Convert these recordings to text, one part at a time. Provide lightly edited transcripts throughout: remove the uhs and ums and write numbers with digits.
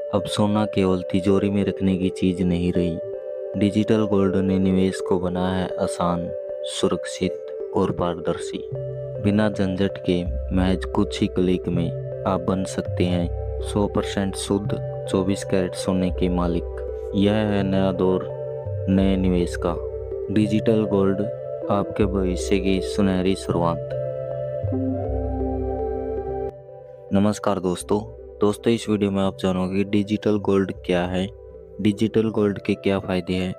अब सोना केवल तिजोरी में रखने की चीज नहीं रही। डिजिटल गोल्ड ने निवेश को बनाया है आसान, सुरक्षित और पारदर्शी। बिना झंझट के महज कुछ ही क्लिक में आप बन सकते हैं 100% शुद्ध 24 कैरेट सोने के मालिक। यह है नया दौर नए निवेश का। डिजिटल गोल्ड, आपके भविष्य की सुनहरी शुरुआत। नमस्कार दोस्तों, इस वीडियो में आप जानोगे डिजिटल गोल्ड क्या है, डिजिटल गोल्ड के क्या फ़ायदे हैं,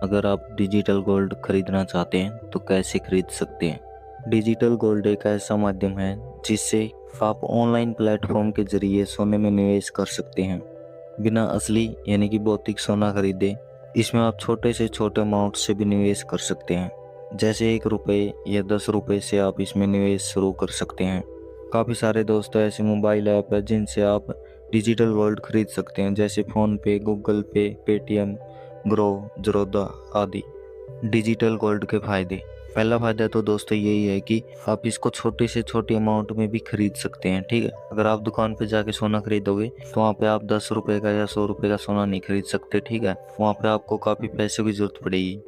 अगर आप डिजिटल गोल्ड खरीदना चाहते हैं तो कैसे खरीद सकते हैं। डिजिटल गोल्ड एक ऐसा माध्यम है जिससे आप ऑनलाइन प्लेटफॉर्म के जरिए सोने में निवेश कर सकते हैं बिना असली यानी कि भौतिक सोना खरीदे। इसमें आप छोटे से छोटे अमाउंट से भी निवेश कर सकते हैं, जैसे 1 रुपये या 10 रुपये से आप इसमें निवेश शुरू कर सकते हैं। काफ़ी सारे दोस्तों ऐसे मोबाइल ऐप है जिनसे आप डिजिटल गोल्ड खरीद सकते हैं, जैसे फ़ोन पे, गूगल पे, पेटीएम, ग्रो, ज़रोदा आदि। डिजिटल गोल्ड के फ़ायदे। पहला फ़ायदा तो दोस्तों यही है कि आप इसको छोटे से छोटे अमाउंट में भी खरीद सकते हैं। ठीक है, अगर आप दुकान पे जाके सोना खरीदोगे तो वहाँ पे आप 10 रुपये का या 100 रुपये का सोना नहीं खरीद सकते। ठीक है, वहाँ पे आपको काफ़ी पैसों की ज़रूरत पड़ेगी।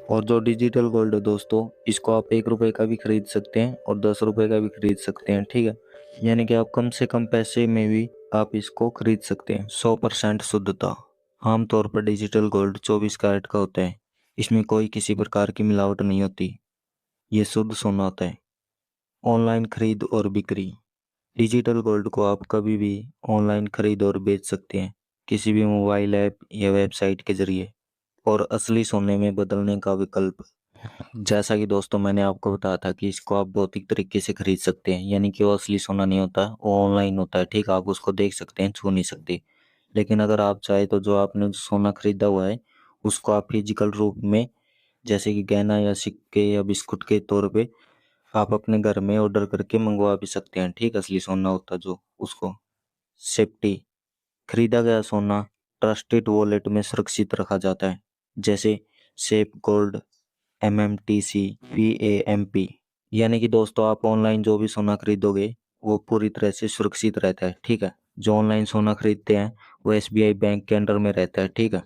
और जो डिजिटल गोल्ड है दोस्तों, इसको आप 1 रुपये का भी खरीद सकते हैं और 10 रुपये का भी खरीद सकते हैं। ठीक है, यानी कि आप कम से कम पैसे में भी आप इसको खरीद सकते हैं। 100% शुद्धता। आमतौर पर डिजिटल गोल्ड 24 कैरेट का होता है। इसमें कोई किसी प्रकार की मिलावट नहीं होती। ये शुद्ध सोना होता है। ऑनलाइन खरीद और बिक्री। डिजिटल गोल्ड को आप कभी भी ऑनलाइन खरीद और बेच सकते हैं, किसी भी मोबाइल ऐप या वेबसाइट के जरिए। और असली सोने में बदलने का विकल्प। जैसा कि दोस्तों मैंने आपको बताया था कि इसको आप भौतिक तरीके से खरीद सकते हैं, यानी कि वो असली सोना नहीं होता, वो ऑनलाइन होता है। ठीक है, आप उसको देख सकते हैं, छू नहीं सकते। लेकिन अगर आप चाहे तो जो आपने सोना खरीदा हुआ है उसको आप फिजिकल रूप में, जैसे कि गहना या सिक्के या बिस्कुट के तौर पे, आप अपने घर में ऑर्डर करके मंगवा भी सकते हैं। ठीक, असली सोना होता जो उसको। सेफ्टी। खरीदा गया सोना ट्रस्टेड वॉलेट में सुरक्षित रखा जाता है, जैसे सेफ गोल्ड, MMTC, PAMP। यानी कि दोस्तों आप ऑनलाइन जो भी सोना खरीदोगे वो पूरी तरह से सुरक्षित रहता है। ठीक है, जो ऑनलाइन सोना खरीदते हैं वो SBI बैंक के अंडर में रहता है। ठीक है,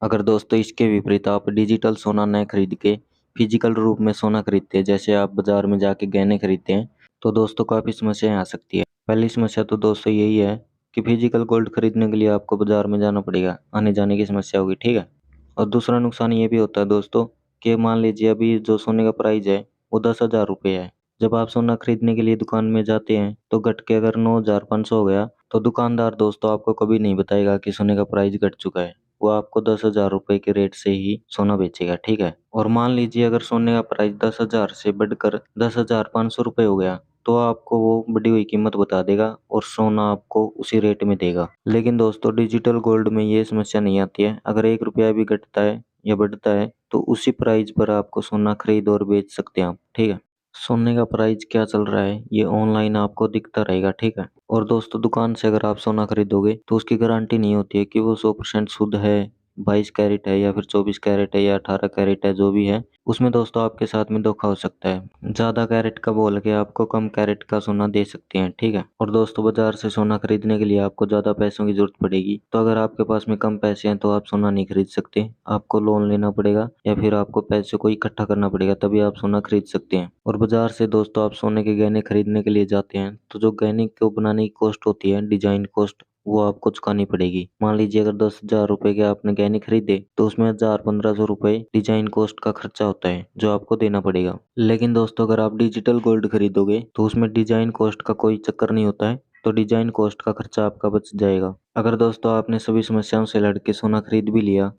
अगर दोस्तों इसके विपरीत आप डिजिटल सोना न खरीद के फिजिकल रूप में सोना खरीदते हैं, जैसे आप बाजार में जाके गहने खरीदते हैं, तो दोस्तों काफ़ी समस्याएं आ सकती है। पहली समस्या तो दोस्तों यही है कि फिजिकल गोल्ड खरीदने के लिए आपको बाजार में जाना पड़ेगा, आने जाने की समस्या होगी। ठीक है, और दूसरा नुकसान ये भी होता है दोस्तों कि मान लीजिए अभी जो सोने का प्राइस है वो 10,000 रुपये है। जब आप सोना खरीदने के लिए दुकान में जाते हैं तो घट के अगर 9,500 हो गया तो दुकानदार दोस्तों आपको कभी नहीं बताएगा कि सोने का प्राइस घट चुका है। वो आपको 10,000 रुपये के रेट से ही सोना बेचेगा। ठीक है, और मान लीजिए अगर सोने का प्राइस 10,000 से बढ़कर 10,500 रुपये हो गया तो आपको वो बढ़ी हुई कीमत बता देगा और सोना आपको उसी रेट में देगा। लेकिन दोस्तों डिजिटल गोल्ड में ये समस्या नहीं आती है। अगर 1 रुपया भी घटता है या बढ़ता है तो उसी प्राइस पर आपको सोना खरीद और बेच सकते हैं आप। ठीक है, सोने का प्राइस क्या चल रहा है ये ऑनलाइन आपको दिखता रहेगा। ठीक है, और दोस्तों दुकान से अगर आप सोना खरीदोगे तो उसकी गारंटी नहीं होती है कि वो 100% शुद्ध है, 22 कैरेट है या फिर 24 कैरेट है या 18 कैरेट है, जो भी है उसमें दोस्तों आपके साथ में धोखा हो सकता है। ज्यादा कैरेट का बोल के आपको कम कैरेट का सोना दे सकते हैं। ठीक है, और दोस्तों बाजार से सोना खरीदने के लिए आपको ज्यादा पैसों की जरूरत पड़ेगी, तो अगर आपके पास में कम पैसे हैं तो आप सोना नहीं खरीद सकते। आपको लोन लेना पड़ेगा या फिर आपको पैसे को इकट्ठा करना पड़ेगा, तभी आप सोना खरीद सकते हैं। और बाजार से दोस्तों आप सोने के गहने खरीदने के लिए जाते हैं तो जो गहने को बनाने की कॉस्ट होती है, डिजाइन कॉस्ट, वो आपको चुकानी पड़ेगी। मान लीजिए अगर 10,000 रुपए के आपने गहने खरीदे तो उसमें 1,000-1,500 रुपए डिजाइन कॉस्ट का खर्चा होता है जो आपको देना पड़ेगा। लेकिन दोस्तों अगर आप डिजिटल गोल्ड खरीदोगे तो उसमें डिजाइन कॉस्ट का कोई चक्कर नहीं होता है, तो डिजाइन कॉस्ट का खर्चा आपका बच जाएगा। अगर दोस्तों आपने सभी समस्याओं से लड़ के सोना खरीद भी लिया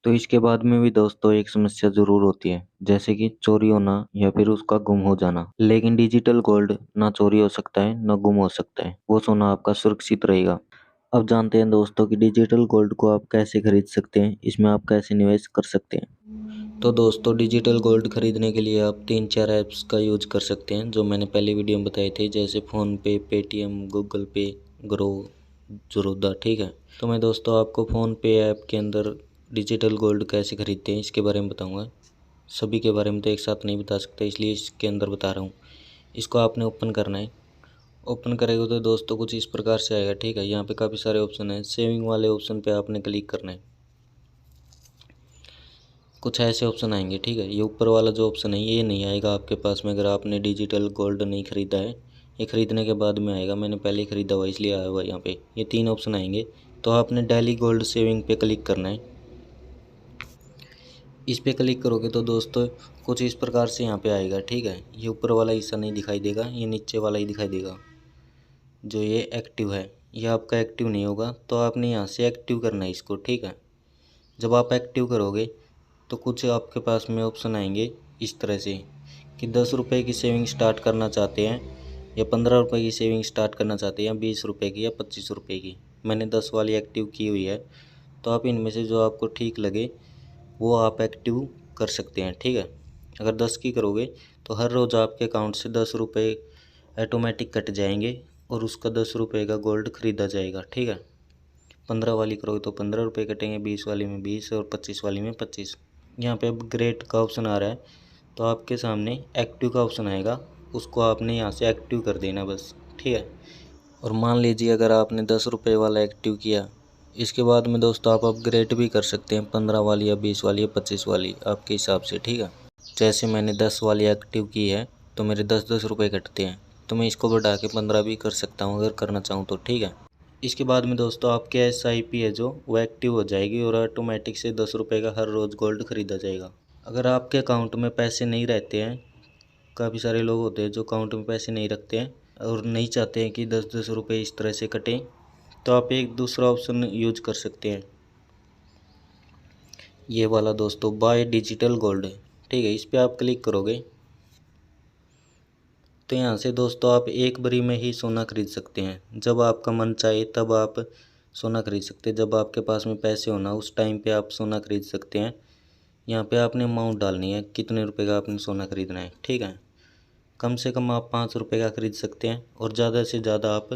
तो इसके बाद में भी दोस्तों एक समस्या जरूर होती है, जैसे कि चोरी होना या फिर उसका गुम हो जाना। लेकिन डिजिटल गोल्ड ना चोरी हो सकता है ना गुम हो सकता है, वो सोना आपका सुरक्षित रहेगा। अब जानते हैं दोस्तों कि डिजिटल गोल्ड को आप कैसे खरीद सकते हैं, इसमें आप कैसे निवेश कर सकते हैं। तो दोस्तों डिजिटल गोल्ड खरीदने के लिए आप 3-4 ऐप्स का यूज कर सकते हैं जो मैंने पहले वीडियो में बताए थे, जैसे फ़ोन पे, पेटीएम, गूगल पे, ग्रो, ज़रोदा। ठीक है, तो मैं दोस्तों आपको फ़ोन पे ऐप के अंदर डिजिटल गोल्ड कैसे खरीदते हैं इसके बारे में बताऊंगा। सभी के बारे में तो एक साथ नहीं बता सकता, इसलिए इसके अंदर बता रहा हूँ। इसको आपने ओपन करना है। ओपन करेंगे तो दोस्तों कुछ इस प्रकार से आएगा। ठीक है, यहाँ पे काफ़ी सारे ऑप्शन हैं। सेविंग वाले ऑप्शन पे आपने क्लिक करना है। कुछ ऐसे ऑप्शन आएंगे। ठीक है, ये ऊपर वाला जो ऑप्शन है ये नहीं आएगा आपके पास में अगर आपने डिजिटल गोल्ड नहीं खरीदा है। ये खरीदने के बाद में आएगा। मैंने पहले ही खरीदा हुआ इसलिए आया हुआ यहाँ पे। ये 3 ऑप्शन आएंगे। तो आपने डेली गोल्ड सेविंग पे क्लिक करना है। इस पे क्लिक करोगे तो दोस्तों कुछ इस प्रकार से यहाँ पे आएगा। ठीक है, ये ऊपर वाला हिस्सा नहीं दिखाई देगा, ये नीचे वाला ही दिखाई देगा। जो ये एक्टिव है ये आपका एक्टिव नहीं होगा, तो आपने यहाँ से एक्टिव करना है इसको। ठीक है, जब आप एक्टिव करोगे तो कुछ आपके पास में ऑप्शन आएंगे इस तरह से कि 10 रुपये की सेविंग स्टार्ट करना चाहते हैं या 15 रुपये की सेविंग स्टार्ट करना चाहते हैं या 20 रुपये की या 25 रुपये की। मैंने 10 वाली एक्टिव की हुई है, तो आप इनमें से जो आपको ठीक लगे वो आप एक्टिव कर सकते हैं। ठीक है, अगर 10 की करोगे तो हर रोज़ आपके अकाउंट से 10 रुपये ऑटोमेटिक कट जाएंगे और उसका 10 रुपये का गोल्ड ख़रीदा जाएगा। ठीक है, 15 वाली करोगे तो 15 रुपये कटेंगे, 20 वाली में 20 और 25 वाली में 25। यहाँ पे अपग्रेड का ऑप्शन आ रहा है, तो आपके सामने एक्टिव का ऑप्शन आएगा, उसको आपने यहाँ से एक्टिव कर देना बस। ठीक है, और मान लीजिए अगर आपने 10 रुपये वाला एक्टिव किया, इसके बाद में दोस्तों आप अपग्रेड भी कर सकते हैं 15 वाली या 20 वाली या 25 वाली आपके हिसाब से। ठीक है, जैसे मैंने 10 वाली एक्टिव की है तो मेरे 10-10 रुपये कटते हैं, तो मैं इसको बढ़ा के 15 भी कर सकता हूँ अगर करना चाहूँ तो। ठीक है, इसके बाद में दोस्तों आपके SIP है जो वो एक्टिव हो जाएगी और ऑटोमेटिक से 10 रुपये का हर रोज़ गोल्ड ख़रीदा जाएगा। अगर आपके अकाउंट में पैसे नहीं रहते हैं, काफ़ी सारे लोग होते हैं जो अकाउंट में पैसे नहीं रखते हैं और नहीं चाहते हैं कि 10-10 रुपये इस तरह से कटें, तो आप एक दूसरा ऑप्शन यूज कर सकते हैं, ये वाला दोस्तों, बाय डिजिटल गोल्ड। ठीक है, इस पर आप क्लिक करोगे तो यहाँ से दोस्तों आप एक बारी में ही सोना खरीद सकते हैं। जब आपका मन चाहे तब आप सोना खरीद सकते हैं। जब आपके पास में पैसे होना उस टाइम पे आप सोना खरीद सकते हैं। यहाँ पे आपने अमाउंट डालनी है, कितने रुपए का आपने सोना खरीदना है। ठीक है, कम से कम आप 5 रुपये का खरीद सकते हैं और ज़्यादा से ज़्यादा आप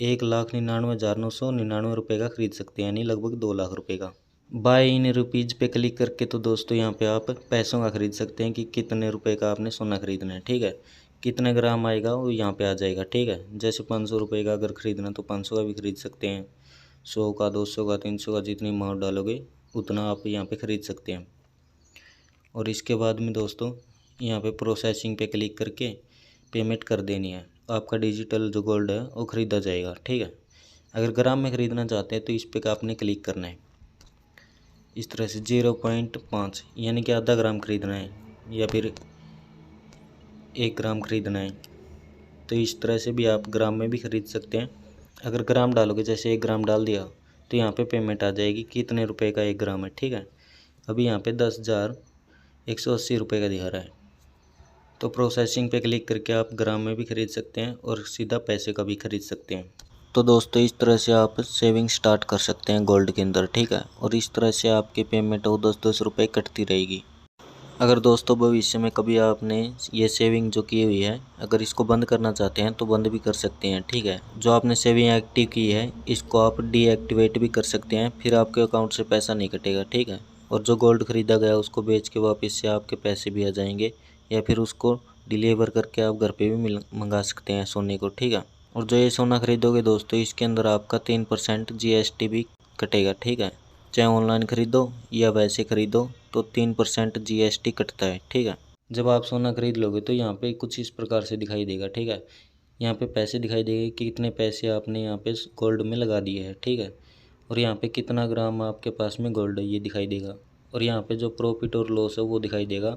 1,99,999 रुपये का खरीद सकते हैं, यानी लगभग 2 लाख रुपये का। बाय इन रुपीज़ पे क्लिक करके तो दोस्तों यहाँ पे आप पैसों का खरीद सकते हैं कि कितने रुपए का आपने सोना खरीदना है। ठीक है, कितने ग्राम आएगा वो यहाँ पे आ जाएगा। ठीक है, जैसे 500 रुपये का अगर ख़रीदना तो 500 का भी खरीद सकते हैं, 100 का, 200 का, 300 का, जितनी अमाउंट डालोगे उतना आप यहाँ पे ख़रीद सकते हैं। और इसके बाद में दोस्तों यहाँ पे प्रोसेसिंग पे क्लिक करके पेमेंट कर देनी है, आपका डिजिटल जो गोल्ड है वो ख़रीदा जाएगा। ठीक है, अगर ग्राम में ख़रीदना चाहते हैं तो इस पर आपने क्लिक करना है इस तरह से 0.5 यानी कि आधा ग्राम खरीदना है या फिर 1 ग्राम खरीदना है, तो इस तरह से भी आप ग्राम में भी खरीद सकते हैं। अगर ग्राम डालोगे, जैसे 1 ग्राम डाल दिया तो यहाँ पे पेमेंट आ जाएगी कितने रुपए का 1 ग्राम है। ठीक है, अभी यहाँ पे 10,180 रुपये का दिखा रहा है, तो प्रोसेसिंग पे क्लिक करके आप ग्राम में भी खरीद सकते हैं और सीधा पैसे का भी खरीद सकते हैं। तो दोस्तों इस तरह से आप सेविंग स्टार्ट कर सकते हैं गोल्ड के अंदर। ठीक है, और इस तरह से आपकी पेमेंट वो 10-10 रुपये कटती रहेगी। अगर दोस्तों भविष्य में कभी आपने ये सेविंग जो की हुई है अगर इसको बंद करना चाहते हैं तो बंद भी कर सकते हैं। ठीक है, जो आपने सेविंग एक्टिव की है इसको आप डीएक्टिवेट भी कर सकते हैं, फिर आपके अकाउंट से पैसा नहीं कटेगा। ठीक है, और जो गोल्ड ख़रीदा गया उसको बेच के वापस से आपके पैसे भी आ जाएंगे, या फिर उसको डिलीवर करके आप घर पे भी मंगा सकते हैं सोने को। ठीक है, और जो ये सोना खरीदोगे दोस्तों इसके अंदर आपका 3% GST भी कटेगा। ठीक है, चाहे ऑनलाइन खरीदो या वैसे खरीदो तो 3% GST कटता है। ठीक है, जब आप सोना खरीद लोगे तो यहाँ पे कुछ इस प्रकार से दिखाई देगा। ठीक है, यहाँ पे पैसे दिखाई देंगे कि कितने पैसे आपने यहाँ पे गोल्ड में लगा दिए हैं। ठीक है, और यहाँ पे कितना ग्राम आपके पास में गोल्ड है ये दिखाई देगा, और यहाँ पे जो प्रॉफिट और लॉस है वो दिखाई देगा।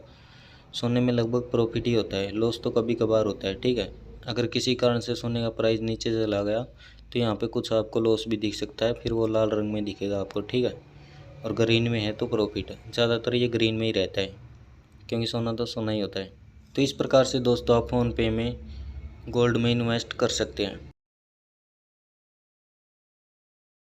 सोने में लगभग प्रॉफिट ही होता है, लॉस तो कभी कभार होता है। ठीक है, अगर किसी कारण से सोने का प्राइस नीचे चला गया तो यहाँ पे कुछ आपको लॉस भी दिख सकता है, फिर वो लाल रंग में दिखेगा आपको। ठीक है, और ग्रीन में है तो प्रॉफिट है, ज़्यादातर ये ग्रीन में ही रहता है क्योंकि सोना तो सोना ही होता है। तो इस प्रकार से दोस्तों आप फ़ोन पे में गोल्ड में इन्वेस्ट कर सकते हैं।